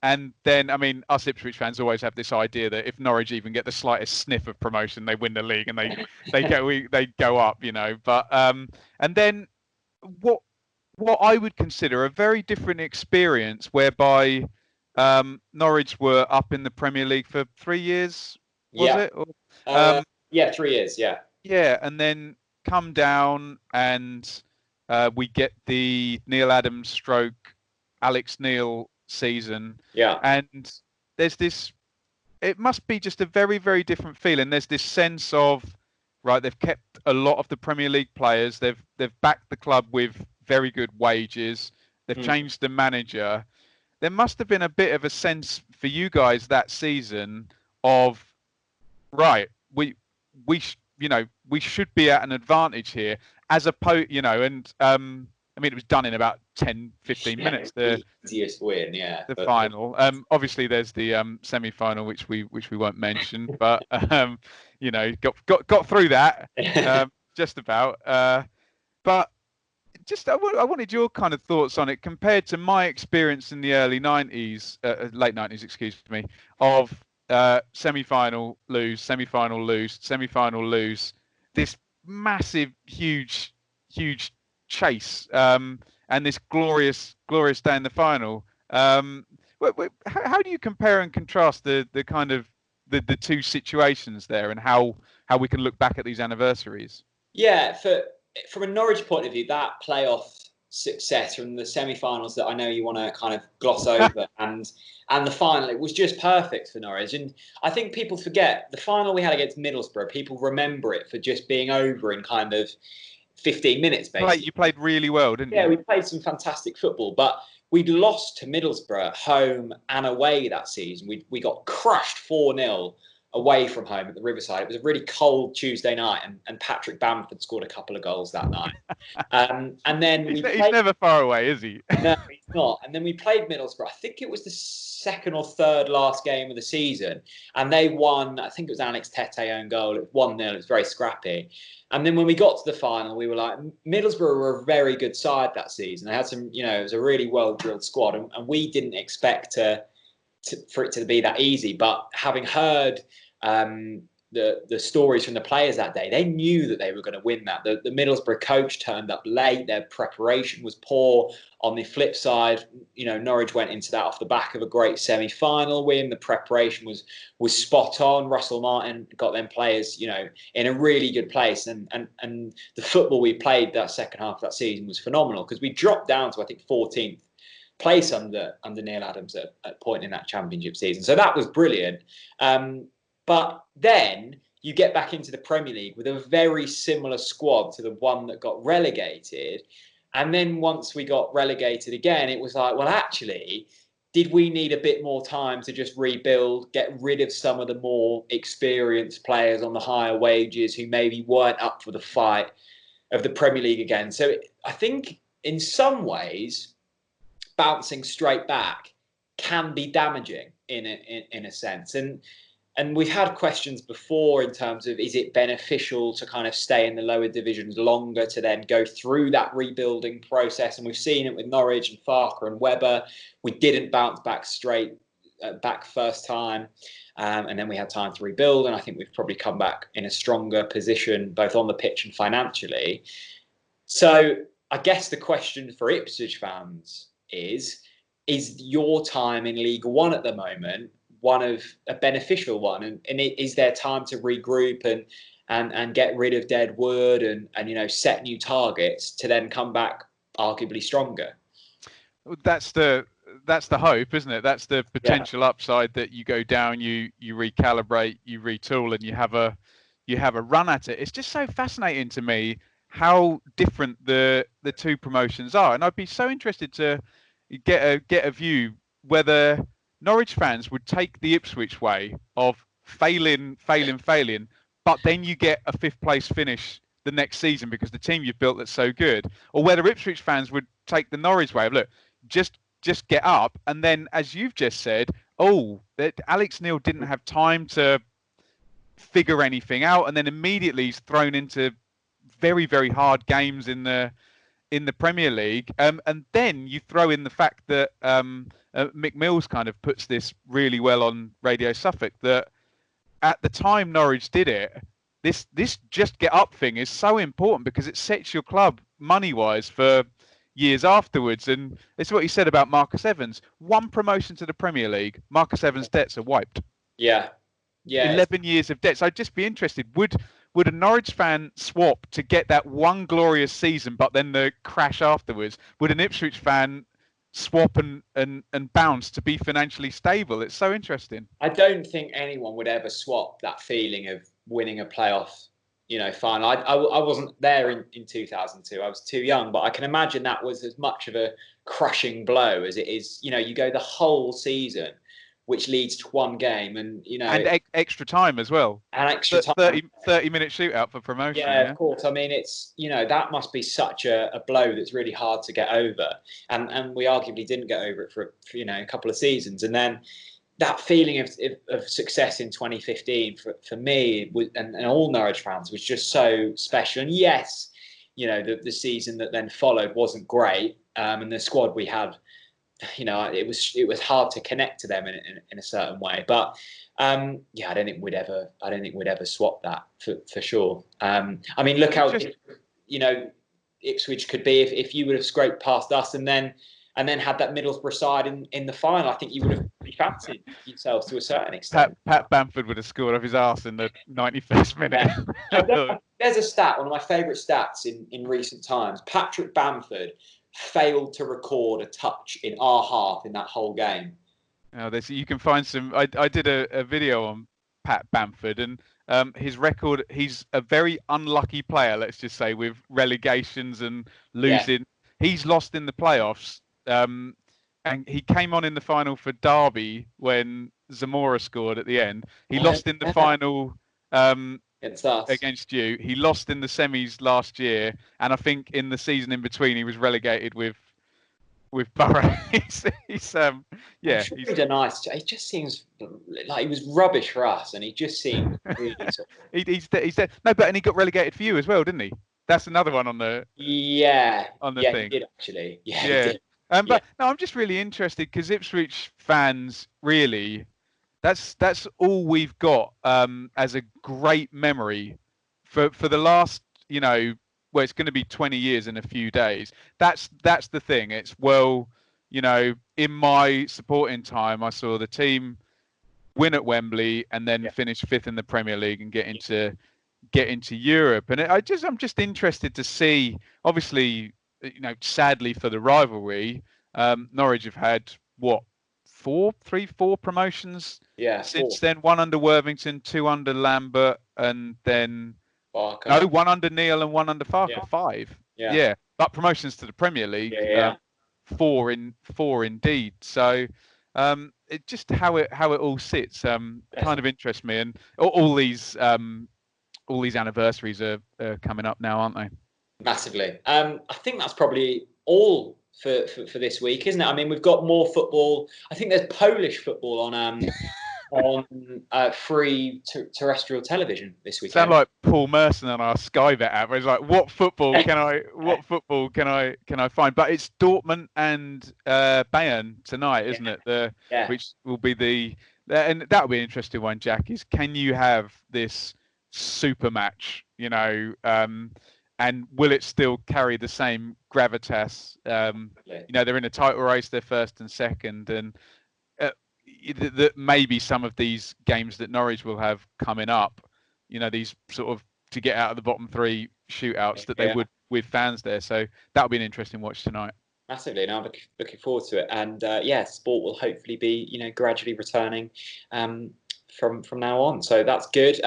And then, I mean, us Ipswich fans always have this idea that if Norwich even get the slightest sniff of promotion, they win the league and they go up, But and then what I would consider a very different experience, whereby Norwich were up in the Premier League for 3 years, was it? Or, 3 years, yeah. Yeah, and then come down and we get the Neil Adams stroke Alex Neil season. Yeah. And there's this, it must be just a very, very different feeling. There's this sense of, right, they've kept a lot of the Premier League players. They've backed the club with very good wages. They've changed the manager. There must have been a bit of a sense for you guys that season of, right, we should be at an advantage here, as opposed, and I mean, it was done in about 10, 15 minutes. The easiest win, yeah. The final. Obviously, there's the semi-final, which we won't mention, but got through that just about. But just I wanted your kind of thoughts on it compared to my experience in the early 90s, late 90s, excuse me, of semi-final lose, semi-final lose, semi-final lose. This massive, huge chase, and this glorious day in the final. How do you compare and contrast the kind of the two situations there, and how we can look back at these anniversaries? Yeah, from a Norwich point of view, that playoff success from the semi-finals that I know you want to kind of gloss over and the final, it was just perfect for Norwich. And I think people forget the final we had against Middlesbrough. People remember it for just being over in kind of 15 minutes, basically. You played really well, didn't you? Yeah, we played some fantastic football, but we'd lost to Middlesbrough at home and away that season. We got crushed 4-0 away from home at the Riverside. It was a really cold Tuesday night, and Patrick Bamford scored a couple of goals that night. And then he's never far away, is he? No, he's not. And then we played Middlesbrough. I think it was the second or third last game of the season, and they won. I think it was Alex Tete own goal. It was 1-0. It was very scrappy. And then when we got to the final, we were like, Middlesbrough were a very good side that season. They had some, it was a really well-drilled squad, and we didn't expect for it to be that easy. But having heard the stories from the players that day, they knew that they were going to win that. The Middlesbrough coach turned up late. Their preparation was poor. On the flip side, Norwich went into that off the back of a great semi-final win. The preparation was spot on. Russell Martin got them players, in a really good place. And the football we played that second half of that season was phenomenal, because we dropped down to, I think, 14th place under Neil Adams at a point in that championship season. So that was brilliant. But then you get back into the Premier League with a very similar squad to the one that got relegated. And then once we got relegated again, it was like, well, actually, did we need a bit more time to just rebuild, get rid of some of the more experienced players on the higher wages who maybe weren't up for the fight of the Premier League again? So I think in some ways, bouncing straight back can be damaging in a sense. And And we've had questions before in terms of, is it beneficial to kind of stay in the lower divisions longer to then go through that rebuilding process? And we've seen it with Norwich and Farker and Webber. We didn't bounce back back first time. And then we had time to rebuild. And I think we've probably come back in a stronger position, both on the pitch and financially. So I guess the question for Ipswich fans is your time in League One at the moment one of a beneficial one, and is there time to regroup and get rid of dead wood and set new targets to then come back arguably stronger? That's the hope, isn't it? That's the potential upside, that you go down, you recalibrate, you retool, and you have a run at it. It's just so fascinating to me how different the two promotions are, and I'd be so interested to get a view whether Norwich fans would take the Ipswich way of failing, but then you get a 5th place finish the next season because the team you've built that's so good, or whether Ipswich fans would take the Norwich way of, look, just get up, and then, as you've just said, that Alex Neil didn't have time to figure anything out, and then immediately he's thrown into very, very hard games in the Premier League, and then you throw in the fact that Mick Mills kind of puts this really well on Radio Suffolk, that at the time Norwich did it, this just get up thing is so important because it sets your club money wise for years afterwards. And it's what he said about Marcus Evans. 1 promotion to the Premier League, Marcus Evans' debts are wiped. Yeah. 11 years of debts. I'd just be interested. Would a Norwich fan swap to get that one glorious season, but then the crash afterwards? Would an Ipswich fan swap and bounce to be financially stable? It's so interesting. I don't think anyone would ever swap that feeling of winning a playoff, final. I wasn't there in 2002. I was too young, but I can imagine that was as much of a crushing blow as it is. You go the whole season, which leads to one game, and extra time as well, and extra time, 30-minute shootout for promotion. Yeah, of course. I mean, it's that must be such a blow that's really hard to get over, and we arguably didn't get over it for a couple of seasons, and then that feeling of success in 2015 for me and all Norwich fans was just so special. And yes, the season that then followed wasn't great, and the squad we had, it was hard to connect to them in a certain way. But I don't think we'd ever swap that for sure. I mean, look how Ipswich could be if you would have scraped past us and then had that Middlesbrough side in the final. I think you would have fancied yourselves to a certain extent. Pat Bamford would have scored off his arse in the 91st minute. Yeah. There's a stat, one of my favourite stats in recent times. Patrick Bamford failed to record a touch in our half in that whole game. You can find some. I did a video on Pat Bamford, and his record. He's a very unlucky player, let's just say, with relegations and losing. Yeah. He's lost in the playoffs. And he came on in the final for Derby when Zamora scored at the end. He lost in the final against you. He lost in the semis last year, and I think in the season in between he was relegated with Borough. he's a nice. He just seems like he was rubbish for us, and he just seemed really. He's no, but and he got relegated for you as well, didn't he? That's another one on the thing. He did actually. Yeah. He did. But no, I'm just really interested because Ipswich fans, really, that's all we've got as a great memory for the last, it's going to be 20 years in a few days. That's the thing. It's, in my supporting time, I saw the team win at Wembley and then finish 5th in the Premier League and get into Europe. And I'm just interested to see, obviously, sadly for the rivalry, Norwich have had four promotions since then. 1 under Worthington, 2 under Lambert, and then Farker. No, 1 under Neil and 1 under Farker. 5. Yeah. But promotions to the Premier League, 4 indeed. So it just how it all sits kind of interests me, and all these anniversaries are coming up now, aren't they? Massively. I think that's probably all for this week, isn't it? I mean, we've got more football. I think there's Polish football on on free terrestrial television this Sound weekend. like Paul Merson on our Sky Bet app. It's like, what football can I find? But it's Dortmund and Bayern tonight, isn't it? Yeah. Which will be and that'll be an interesting one, Jack. Is can you have this super match? And will it still carry the same gravitas? They're in a title race. They're first and second, and that maybe some of these games that Norwich will have coming up, these sort of to get out of the bottom three shootouts that they would with fans there. So that'll be an interesting watch tonight. Massively, and I'm looking forward to it. And sport will hopefully be gradually returning from now on. So that's good.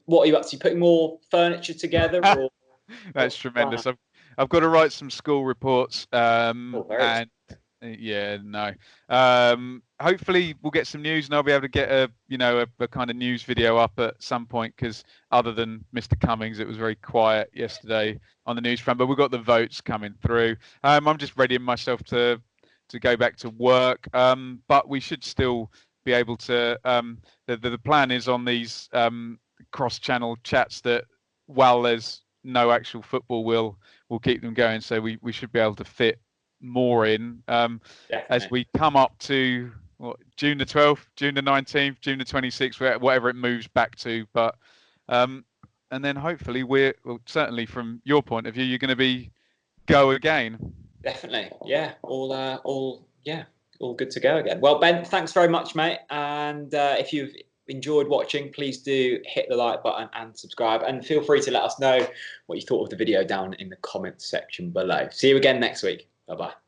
What are you up to? Putting more furniture together? Or that's tremendous. I've got to write some school reports. Very yeah, no. Hopefully we'll get some news, and I'll be able to get a kind of news video up at some point, because other than Mr. Cummings, it was very quiet yesterday on the news front. But we've got the votes coming through. I'm just readying myself to go back to work. But we should still be able to. The plan is on these cross-channel chats that while there's no actual football, we'll keep them going. So we should be able to fit more in as we come up to June the 12th, June the 19th, June the 26th, whatever it moves back to. But and then hopefully certainly from your point of view, you're going to go again. Definitely, yeah. All good to go again. Well, Ben, thanks very much, mate. And if you've enjoyed watching, please do hit the like button and subscribe, and feel free to let us know what you thought of the video down in the comments section below. See you again next week. Bye-bye.